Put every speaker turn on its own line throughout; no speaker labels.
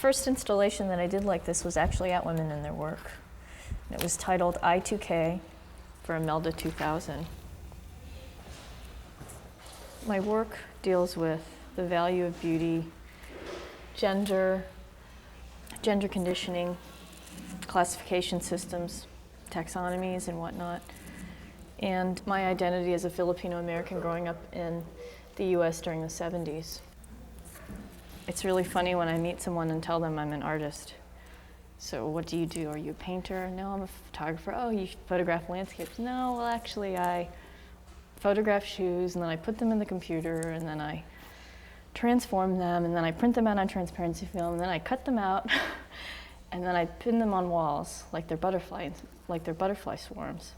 first installation that I did like this was actually at Women in Their Work. It was titled I2K for Imelda 2000. My work deals with the value of beauty, gender conditioning, classification systems, taxonomies and whatnot, and my identity as a Filipino American growing up in the US during the 70s. It's really funny when I meet someone and tell them I'm an artist. So what do you do? Are you a painter? No, I'm a photographer. Oh, you photograph landscapes? No, well actually I photograph shoes and then I put them in the computer and then I transform them and then I print them out on transparency film and then I cut them out and then I pin them on walls like they're butterfly swarms.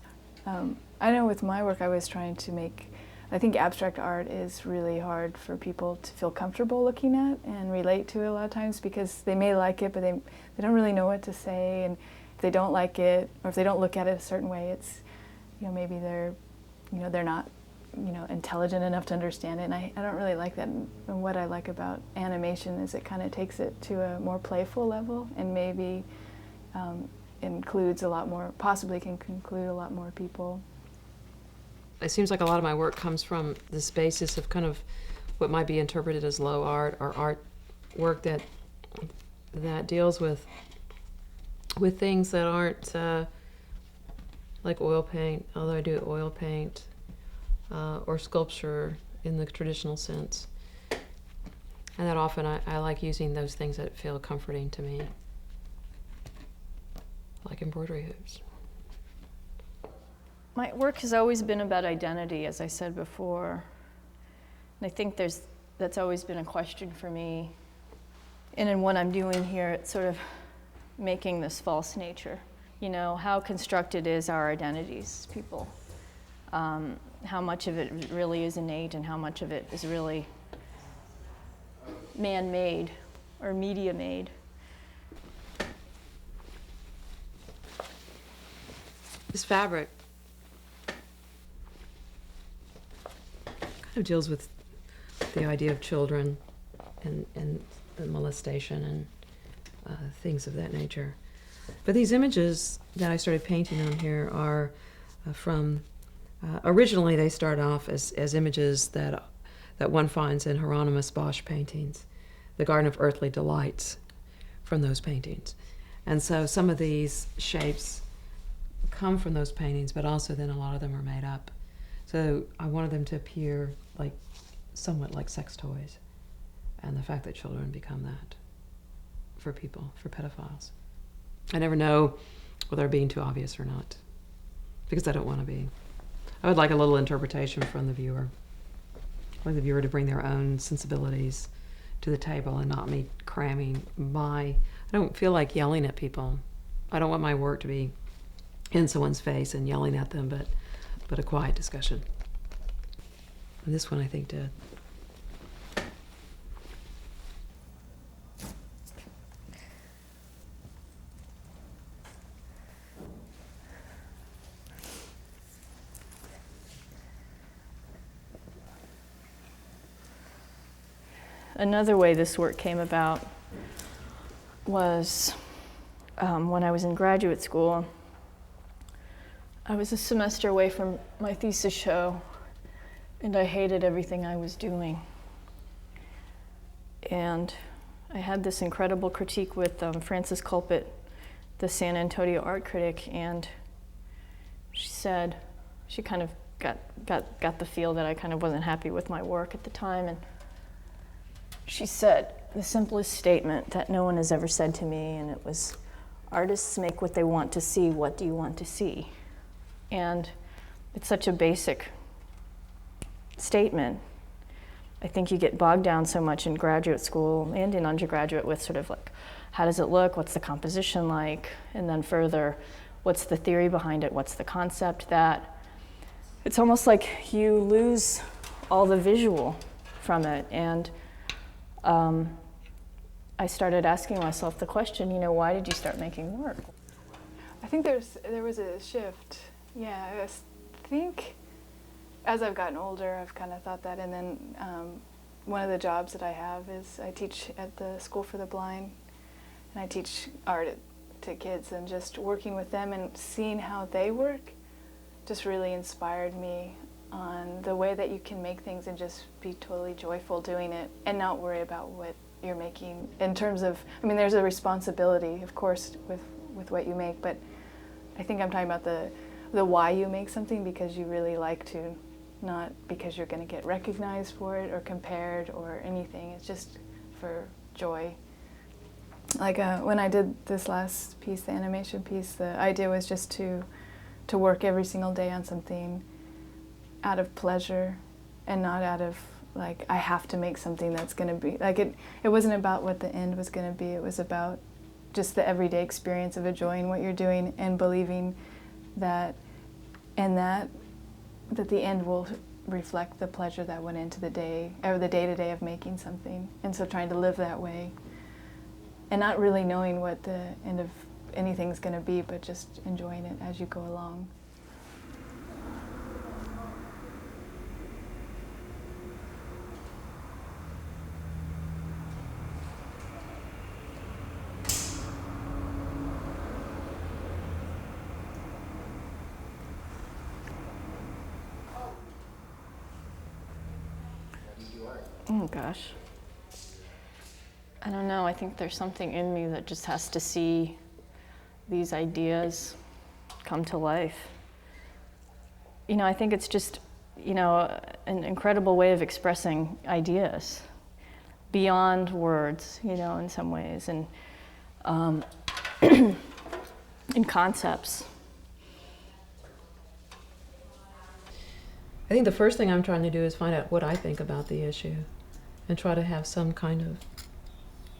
I know with my work I was trying to make, I think abstract art is really hard for people to feel comfortable looking at and relate to it a lot of times because they may like it but they don't really know what to say, and if they don't like it or if they don't look at it a certain way, it's, maybe they're not intelligent enough to understand it, and I don't really like that. And what I like about animation is it kind of takes it to a more playful level and maybe includes a lot more, possibly can include a lot more people.
It seems like a lot of my work comes from this basis of kind of what might be interpreted as low art or art work that deals with things that aren't like oil paint, although I do oil paint, or sculpture in the traditional sense. And that often I like using those things that feel comforting to me, like embroidery hoops.
My work has always been about identity, as I said before. And I think that's always been a question for me. And in what I'm doing here, it's sort of making this false nature. How constructed is our identities, people? How much of it really is innate and how much of it is really man-made or media-made.
This fabric kind of deals with the idea of children and molestation and things of that nature. But these images that I started painting on here are from, originally they start off as images that one finds in Hieronymus Bosch paintings, the Garden of Earthly Delights from those paintings. And so some of these shapes come from those paintings, but also then a lot of them are made up. So I wanted them to appear like somewhat like sex toys, and the fact that children become that for people, for pedophiles. I never know whether I'm being too obvious or not, because I don't want to be. I would like a little interpretation from the viewer. I'd like the viewer to bring their own sensibilities to the table and not me cramming I don't feel like yelling at people. I don't want my work to be in someone's face and yelling at them, but a quiet discussion. And this one I think did.
Another way this work came about was when I was in graduate school. I was a semester away from my thesis show, and I hated everything I was doing. And I had this incredible critique with Frances Culpet, the San Antonio art critic, and she said, she kind of got the feel that I kind of wasn't happy with my work at the time, and she said the simplest statement that no one has ever said to me, and it was, artists make what they want to see, what do you want to see? And it's such a basic statement. I think you get bogged down so much in graduate school and in undergraduate with sort of like, how does it look, what's the composition like, and then further, what's the theory behind it, what's the concept, that it's almost like you lose all the visual from it. And I started asking myself the question, why did you start making work?
I think there was a shift. Yeah, I think as I've gotten older, I've kind of thought that. And then one of the jobs that I have is I teach at the School for the Blind. and I teach art to kids, and just working with them and seeing how they work just really inspired me on the way that you can make things and just be totally joyful doing it and not worry about what you're making in terms of, I mean, there's a responsibility, of course, with what you make, but I think I'm talking about the why you make something, because you really like to, not because you're going to get recognized for it or compared or anything. It's just for joy. Like when I did this last piece, the animation piece, the idea was just to work every single day on something out of pleasure and not out of like, I have to make something that's going to be, like it wasn't about what the end was going to be, it was about just the everyday experience of enjoying what you're doing and believing that, and that the end will reflect the pleasure that went into the day, or the day-to-day of making something. And so trying to live that way and not really knowing what the end of anything's going to be, but just enjoying it as you go along.
Oh gosh. I don't know, I think there's something in me that just has to see these ideas come to life. You know, I think it's just, you know, an incredible way of expressing ideas beyond words, you know, in some ways, and in concepts.
I think the first thing I'm trying to do is find out what I think about the issue and try to have some kind of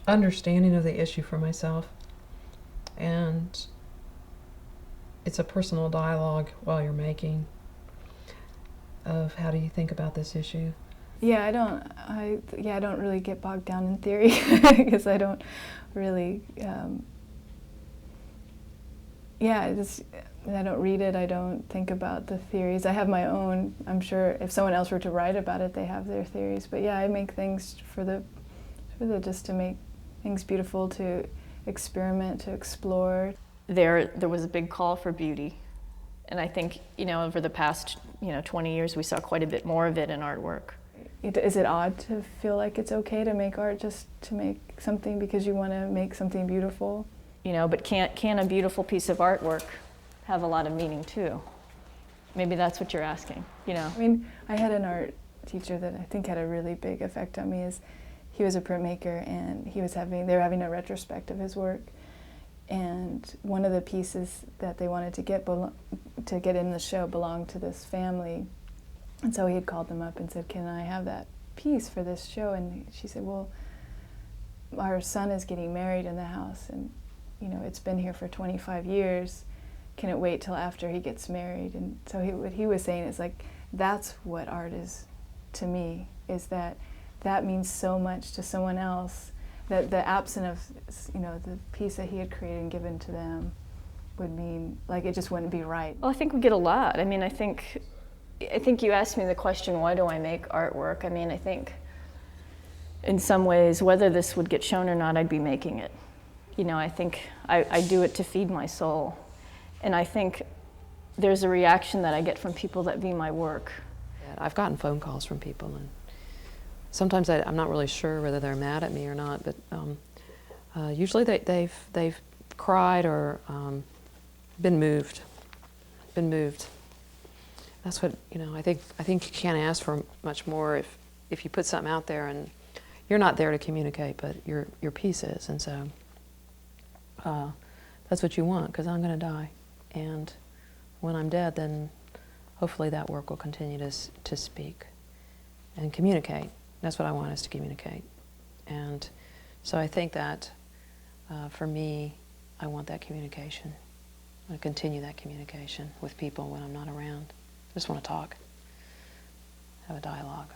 understanding of the issue for myself. And it's a personal dialogue while you're making of how do you think about this issue.
Yeah, I don't really get bogged down in theory because I don't really, I don't read it, I don't think about the theories. I have my own. I'm sure if someone else were to write about it, they have their theories. But yeah, I make things just to make things beautiful, to experiment, to explore.
There was a big call for beauty. And I think, you know, over the past, 20 years, we saw quite a bit more of it in artwork.
Is it odd to feel like it's okay to make art just to make something because you want to make something beautiful?
You know, but can a beautiful piece of artwork have a lot of meaning too? Maybe that's what you're asking, you know?
I mean, I had an art teacher that I think had a really big effect on me. He was a printmaker, and they were having a retrospect of his work. And one of the pieces that they wanted to get in the show belonged to this family. And so he had called them up and said, "Can I have that piece for this show?" And she said, "Well, our son is getting married in the house, and it's been here for 25 years. Can it wait till after he gets married?" And so what he was saying is like, that's what art is to me, is that means so much to someone else, that the absence of, the piece that he had created and given to them would mean, like, it just wouldn't be right.
Well, I think we get a lot. I mean, I think you asked me the question, why do I make artwork? I mean, I think in some ways, whether this would get shown or not, I'd be making it. I think I do it to feed my soul. And I think there's a reaction that I get from people that view my work.
I've gotten phone calls from people, and sometimes I'm not really sure whether they're mad at me or not, but usually they've cried or been moved. That's what, I think you can't ask for much more if you put something out there and you're not there to communicate, but your piece is, and so that's what you want, because I'm going to die. And when I'm dead, then hopefully that work will continue to speak and communicate. That's what I want, is to communicate. And so I think that for me, I want that communication. I want to continue that communication with people when I'm not around. I just want to talk, have a dialogue.